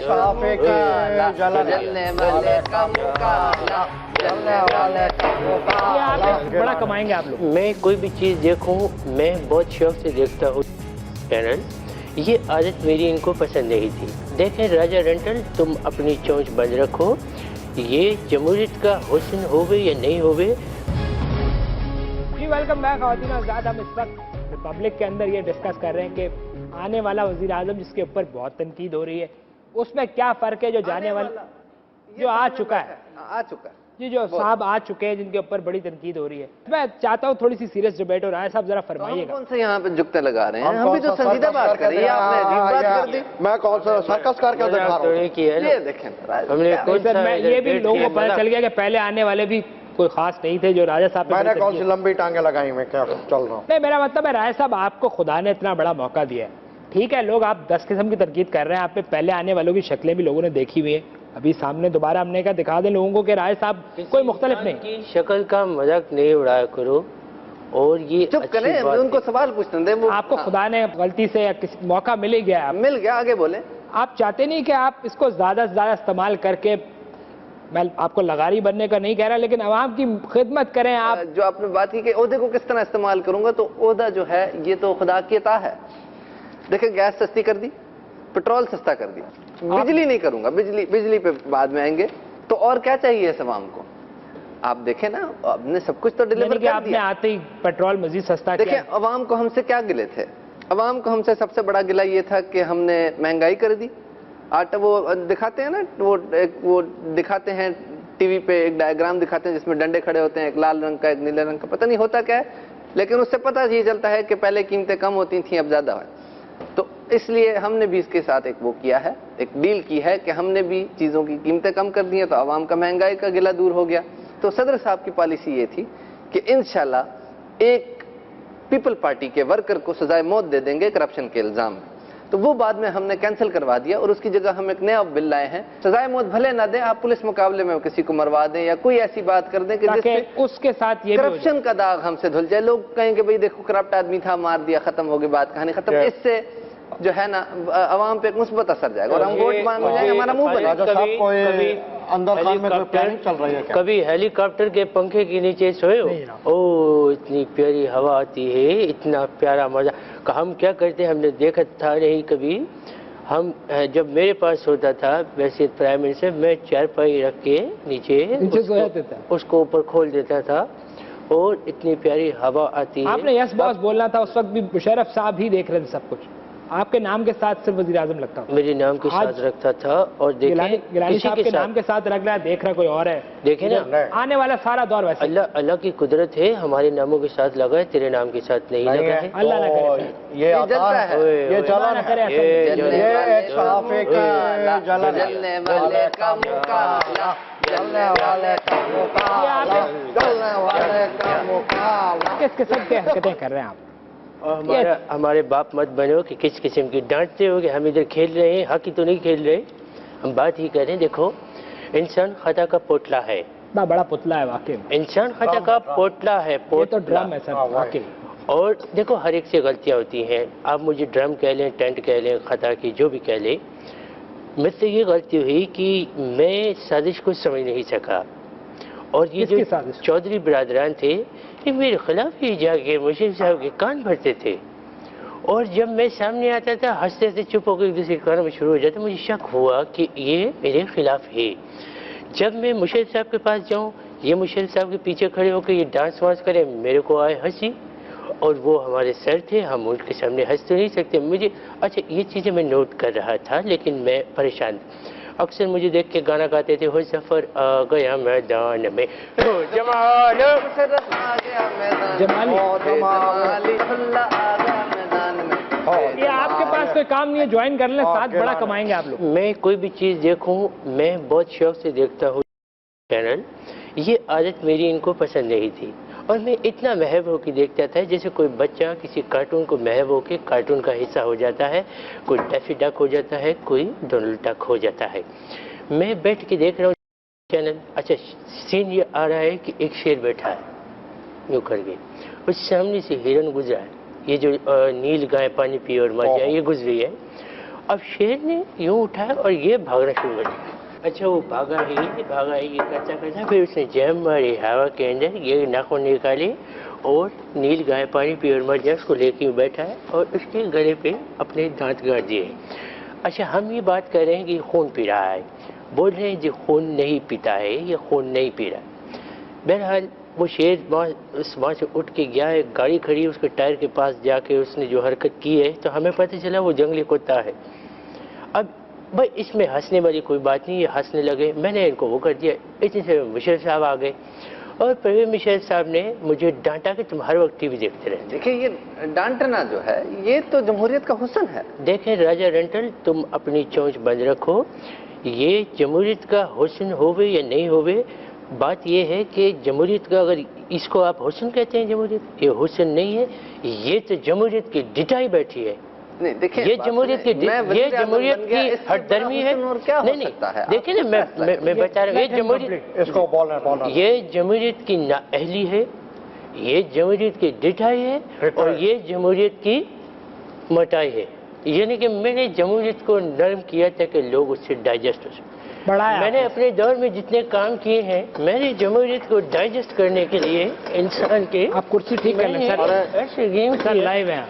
साफे का जलने वाले का मुकाला, जलने वाले का मुकाला। बड़ा कमाएंगे आप लोग। मैं कोई भी चीज़ देखूं मैं बहुत शौक से देखता हूँ चैनल। ये आदत मेरी इनको पसंद नहीं थी। देखें राजा रेंटल, तुम अपनी चोंच बंद रखो, ये जमहूरियत का हुस्न होवे या नहीं होवे। जी वेलकम बैक ख़वातीन और हज़रात। हम इस वक्त रिपब्लिक के अंदर ये डिस्कस कर रहे हैं कि आने वाला वज़ीर आज़म जिसके ऊपर बहुत तनकीद हो रही है उसमें क्या फ़र्क है जो जाने वाला जो आ चुका है जी जो साहब आ चुके हैं जिनके ऊपर बड़ी तनकीद हो रही है। मैं चाहता हूँ थोड़ी सी सीरियस डिबेट हो रहा है साहब, जरा फरमाइएगा। कौन से यहाँ पे जुगते लगा रहे हैं? हम भी तो संजीदा बात कर रहे हैं, आपने अजीब बात कर दी। मैं कौन सा सर्कस करके दिखा रहा हूँ? ये देखें हमने ये भी लोगों को पता चल गया कि पहले आने वाले भी कोई खास नहीं थे जो राजा साहब। मैंने कौन सी लंबी टांगे लगाई, मैं क्या चल रहा हूँ? नहीं, मेरा मतलब है राजा साहब आपको खुदा ने इतना बड़ा मौका दिया है, ठीक है, लोग आप 10 किस्म की तनकीद कर रहे हैं, आप पे पहले आने वालों की शक्लें भी लोगों ने देखी हुई है, अभी सामने दोबारा हमने कहा दिखा दें लोगों को कि राय साहब कोई मुख्तलिफ नहीं। शक्ल का मजाक नहीं उड़ाया करो और ये चुप करें, उनको सवाल पूछने दें। वो आपको खुदा ने गलती से या किसी मौका मिल ही गया, मिल गया, आगे बोले। आप चाहते नहीं कि आप इसको ज्यादा से ज्यादा इस्तेमाल करके, मैं आपको लगारी बनने का नहीं कह रहा, लेकिन आवाम की खिदमत करें आप। जो आपने बात की कि ओहदे को किस तरह इस्तेमाल करूंगा, तो ओहदा जो है ये तो खुदा की अता है। देखिए गैस सस्ती कर दी, पेट्रोल सस्ता कर दिया, बिजली नहीं करूंगा, बिजली पे बाद में आएंगे, तो और क्या चाहिए इस अवाम को? आप देखें ना, आपने सब कुछ तो डिलीवर कर आपने आते ही पेट्रोल मजीद सस्ता किया। देखिए अवाम को हमसे क्या गिले थे? अवाम को हमसे सबसे बड़ा गिला ये था कि हमने महंगाई कर दी। आटा वो दिखाते हैं ना, वो दिखाते हैं टीवी पे, एक डायग्राम दिखाते हैं जिसमें डंडे खड़े होते हैं, एक लाल रंग का एक नीले रंग का, पता नहीं होता क्या है, लेकिन उससे पता ये चलता है कि पहले कीमतें कम होती थी अब ज्यादा है। तो इसलिए हमने भी इसके साथ एक वो किया है, एक डील की है कि हमने भी चीज़ों की कीमतें कम कर दी हैं, तो आवाम का महंगाई का गिला दूर हो गया। तो सदर साहब की पॉलिसी ये थी कि इंशाल्लाह एक पीपल पार्टी के वर्कर को सजाए मौत दे देंगे करप्शन के इल्ज़ाम में। तो वो बाद में हमने कैंसिल करवा दिया और उसकी जगह हम एक नया बिल लाए हैं, सजाए मौत भले ना दें, आप पुलिस मुकाबले में किसी को मरवा दें या कोई ऐसी बात कर दें कि जिससे उसके साथ ये करप्शन का दाग हमसे धुल जाए। लोग कहेंगे भाई देखो करप्ट आदमी था, मार दिया, खत्म हो गई बात, कहानी खत्म। इससे जो है ना अवाम पे एक मुस्बत असर जाएगा और हम वोट मांग जाएंगे, हमारा मुंह बनेगा। अंदर खान में प्लानिंग चल रही है क्या? कभी हेलीकॉप्टर के पंखे के नीचे सोए हो? ओ इतनी प्यारी हवा आती है, इतना प्यारा मजा। हम क्या करते हमने देखा था नहीं कभी। हम जब मेरे पास होता था वैसे प्राइम मिनिस्टर, मैं चारपाई रख के नीचे उसको ऊपर खोल देता था और इतनी प्यारी हवा आती है। आपने यस बॉस बोलना था, उस वक्त भी मुशर्रफ साहब ही देख रहे थे सब कुछ, आपके नाम के साथ सिर्फ वज़ीर आज़म लगता था। मेरे नाम के साथ रखता था और गिलानी साहब के नाम के साथ रख रहा है, देख रहा कोई और है। देखे ना आने वाला सारा दौर वैसे। अल्लाह की कुदरत है, हमारे नामों के साथ लगा है, तेरे नाम के साथ नहीं लगा है। अल्लाह ना करे, ये जलता है, ये जला ना करे, ये एक साफे का जलने वाले का मुकाला, जलने वाले का मुकाला, जलने वाले का मुकाला। किस किस्म की हरकतें कर रहे हैं आप? और हमारे बाप मत बनो कि किस किस्म की डांटते हो कि हम इधर खेल रहे हैं, हॉकी तो नहीं खेल रहे, हम बात ही कर रहे हैं। देखो इंसान खता का पोटला है, बड़ा पुतला है वाकई में, इंसान खता का पोटला है, ये तो ड्रम है सर वाकई। और देखो हर एक से गलतियां होती हैं, आप मुझे ड्रम कह लें, टेंट कह लें, खता की जो भी कह लें, मुझसे ये गलती हुई कि मैं साजिश को समझ नहीं सका। और ये जो चौधरी बिरादरान थे ये मेरे खिलाफ ही जाके मुशर्रफ साहब के कान भरते थे, और जब मैं सामने आता था हंसते हंसते चुप होकर एक दूसरे के कान में शुरू हो जाता, मुझे शक हुआ कि ये मेरे खिलाफ है। जब मैं मुशर्रफ साहब के पास जाऊँ, ये मुशर्रफ साहब के पीछे खड़े होकर ये डांस वांस करे, मेरे को आए हंसी, और वो हमारे सर थे, हम उनके सामने हंस तो नहीं सकते। मुझे अच्छा ये चीज़ें मैं नोट कर रहा था, लेकिन मैं परेशान। अक्सर मुझे देख के गाना गाते थे, हो सफर आ गया मैदान में, हो जमाल ये आपके पास कोई काम नहीं है, ज्वाइन कर लें, साथ बड़ा कमाएंगे आप लोग। मैं कोई भी चीज़ देखूं मैं बहुत शौक से देखता हूँ चैनल। ये आदत मेरी इनको पसंद नहीं थी और मैं इतना महब होकर देखता था जैसे कोई बच्चा किसी कार्टून को महब होकर कार्टून का हिस्सा हो जाता है, कोई डैफी डक हो जाता है, कोई डोनाल्ड डक हो जाता है। मैं बैठ के देख रहा हूँ चैनल। अच्छा सीन ये आ रहा है कि एक शेर बैठा है यूँ करके, उस सामने से हिरन गुजरा है, ये जो नील गाय पानी पी और मर जाए, ये गुजरी है, अब शेर ने यूं उठाया और ये भागना शुरू कर दिया। अच्छा वो भागा ही ये करता करता फिर उसने जैम मारी हवा के अंदर, ये नाखून निकाले और नील गाय पानी पी और मर जाए उसको लेके बैठा है और उसके गले पे अपने दांत गाड़ दिए। अच्छा हम ये बात कर रहे हैं कि खून पी रहा है, बोल रहे हैं जी खून नहीं पीता है, ये खून नहीं पी रहा। बहरहाल वो शेर वहाँ से उठ के गया, एक गाड़ी खड़ी है उसके टायर के पास जाके उसने जो हरकत की है तो हमें पता चला वो जंगली कुत्ता है। अब भाई इसमें हंसने वाली कोई बात नहीं, ये हंसने लगे, मैंने इनको वो कर दिया। इतने से मुशर्रफ साहब आ गए और परवेज मुशर्रफ साहब ने मुझे डांटा कि तुम हर वक्त टीवी देखते रहते। देखिए ये डांटना जो है ये तो जमहूरियत का हुस्न है। देखें राजा रंटल, तुम अपनी चोंच बंद रखो, ये जमहूरियत का हुस्न होवे या नहीं होवे, बात ये है कि जमहूरियत का अगर इसको आप हुस्न कहते हैं जमहूरियत, ये हुस्न नहीं है, ये तो जमहूरियत की डिटाई बैठी है। नहीं देखिए ये जमहूरियत की हटदर्मी है। नहीं देखिए ना मैं बता रहा हूँ ये जमहूरियत की नाअहली है, ये जमहूरियत की डिठाई है और ये जमहूरियत की मटाई है। यानी कि मैंने जमहूरियत को नरम किया ताकि लोग उससे डाइजेस्ट हो सके। मैंने अपने दौर में जितने काम किए हैं मैंने जमहूरियत को डाइजेस्ट करने के लिए इंसान के। आप कुर्सी ठीक कर लें सर, लाइव है।